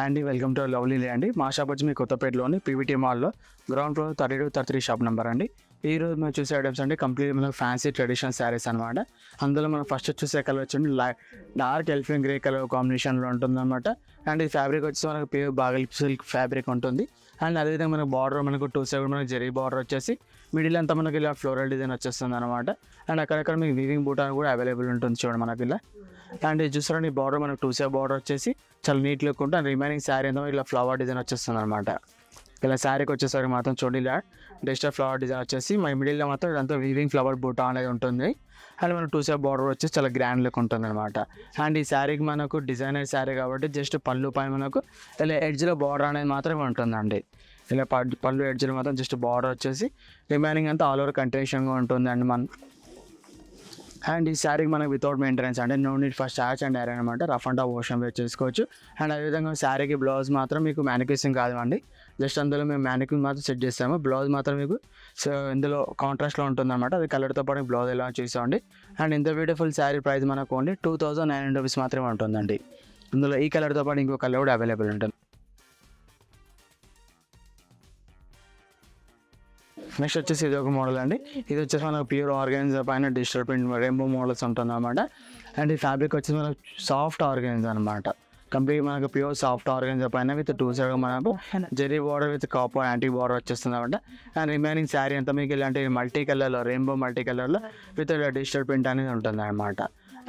Hi అండి, welcome to lovely లే అండి. మా షాప్ వచ్చి మీ కొత్తపేటలోని పీవీటీ మాల్లో గ్రౌండ్ ఫ్లోర్ 32-33 షాప్ నెంబర్ అండి. ఈ రోజు మనం చూసే ఐటమ్స్ అంటే కంప్లీట్ మనకు ఫ్యాన్సీ ట్రెడిషనల్ శారీస్ అనమాట. అందులో మనం ఫస్ట్ చూసే కలర్ వచ్చి డార్క్ ఎలిఫెంట్ గ్రే కలర్ కాంబినేషన్లో ఉంటుంది అనమాట. అండ్ ఈ ఫ్యాబ్రిక్ వచ్చి మనకు ప్యూర్ బాగల్ సిల్క్ ఫ్యాబ్రిక్ ఉంటుంది. అండ్ అదేవిధంగా మనకు బార్డర్ మనకు టూ సైడ్ మనకు జరీ బార్డర్ వచ్చేసి మిడిల్ అంతా మనకి ఇలా ఫ్లోరల్ డిజైన్ వచ్చేస్తుంది అనమాట. అండ్ అక్కడక్కడ మీకు వీవింగ్ బూటా కూడా అవైలబుల్ ఉంటుంది చూడండి మనకి ఇలా. అండ్ ఇది చూసారండి, బార్డర్ మనకు టూ సైడ్ బార్డర్ వచ్చేసి చాలా నీట్ లుక్ ఉంటుంది. అండ్ రిమైనింగ్ శారీ అంతా ఇలా ఫ్లవర్ డిజైన్ వచ్చేస్తుంది అనమాట. ఇలా శారీకి వచ్చేసరికి మాత్రం చూడండి ఇలా డిజిటల్ ఫ్లవర్ డిజైన్ వచ్చేసి మన మిడిల్లో మాత్రం ఇదంతా వీవింగ్ ఫ్లవర్ బూటా అనేది ఉంటుంది. అండ్ మనకు టూ సైడ్ బార్డర్ వచ్చేసి చాలా గ్రాండ్ లుక్ ఉంటుంది అనమాట. అండ్ ఈ శారీకి మనకు డిజైనర్ శారీ కాబట్టి జస్ట్ పళ్ళు పైన మనకు ఇలా ఎడ్జ్లో బార్డర్ అనేది మాత్రమే ఉంటుందండి. ఇలా పళ్ళు ఎడ్జ్లో మాత్రం జస్ట్ బార్డర్ వచ్చేసి రిమైనింగ్ అంతా ఆల్ ఓవర్ కంటిన్యూషన్గా ఉంటుంది. అండ్ ఈ శారీకి మనకు వితౌట్ మెయింటెనెన్స్ అంటే no need for starch and iron అనమాట. Rough and tough wash wear చేసుకోవచ్చు. అండ్ అదేవిధంగా శారీకి బ్లౌజ్ మాత్రం మీకు మ్యానిక్యూసింగ్ కాదండి, జస్ట్ అందులో మేము మ్యానిక్యూ మాత్రం సెట్ చేస్తాము. బ్లౌజ్ మాత్రం మీకు ఇందులో కాంట్రాస్ట్లో ఉంటుంది అనమాట. అది కలర్తో పాటు బ్లౌజ్ ఎలా చూసామండి. అండ్ ఇంత బ్యూటిఫుల్ శారీ ప్రైస్ మనకు ఓన్లీ 2900 రూపీస్ మాత్రమే ఉంటుందండి. ఇందులో ఈ కలర్తో పాటు ఇంకో కలర్ కూడా అవైలబుల్ ఉంటుంది. నెక్స్ట్ వచ్చేసి ఇది ఒక మోడల్ అండి. ఇది వచ్చేసి మనకు ప్యూర్ ఆర్గానిజా పైన డిజిటల్ ప్రింట్ రెయిన్బో మోడల్స్ ఉంటుంది అనమాట. అండ్ ఈ ఫ్యాబ్రిక్ వచ్చేసి మనకు సాఫ్ట్ ఆర్గానిజా అనమాట. కంప్లీట్ మనకు ప్యూర్ సాఫ్ట్ ఆర్గానిజా పైన విత్ టూ సైడ్ మనకు zari border with copper antique border వచ్చేస్తుంది అనమాట. అండ్ రిమైనింగ్ శారీ అంతా మీకు ఇలాంటి మల్టీ కలర్లో రెయిన్బో మల్టీ కలర్లో విత్ డిజిటల్ ప్రింట్ అనేది ఉంటుంది అనమాట.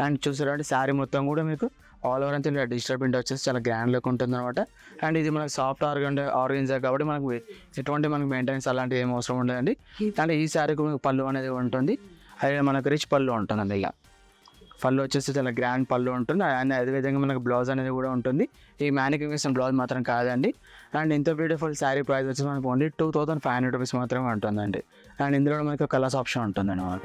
అండ్ చూసారంటే శారీ మొత్తం కూడా మీకు ఆల్ ఓవర్ అంతా ఇలా డిజిటల్ ప్రింట్ వచ్చేసి చాలా గ్రాండ్ లుక్ ఉంటుంది అనమాట. అండ్ ఇది మనకు సాఫ్ట్ ఆర్గన్జా కాబట్టి మనకు ఎటువంటి మనకు మెయింటెనెన్స్ అలాంటివి ఏం అవసరం ఉండదండి. అండ్ ఈ శారీకి మనకు పళ్ళు అనేది ఉంటుంది. అది మనకు రిచ్ పళ్ళు ఉంటుందండి. ఇలా పళ్ళు వచ్చేసి చాలా గ్రాండ్ పళ్ళు ఉంటుంది. అండ్ అదేవిధంగా మనకు బ్లౌజ్ అనేది కూడా ఉంటుంది. ఈ మ్యానిక్యూరేషన్ బ్లౌజ్ మాత్రం కాదండి. అండ్ ఇంత బ్యూటిఫుల్ శారీ ప్రైస్ వచ్చి మనకు ఓన్లీ 2500 రూపీస్ మాత్రమే ఉంటుందండి. అండ్ ఇందులో మనకు కలర్స్ ఆప్షన్ ఉంటుంది అన్నమాట.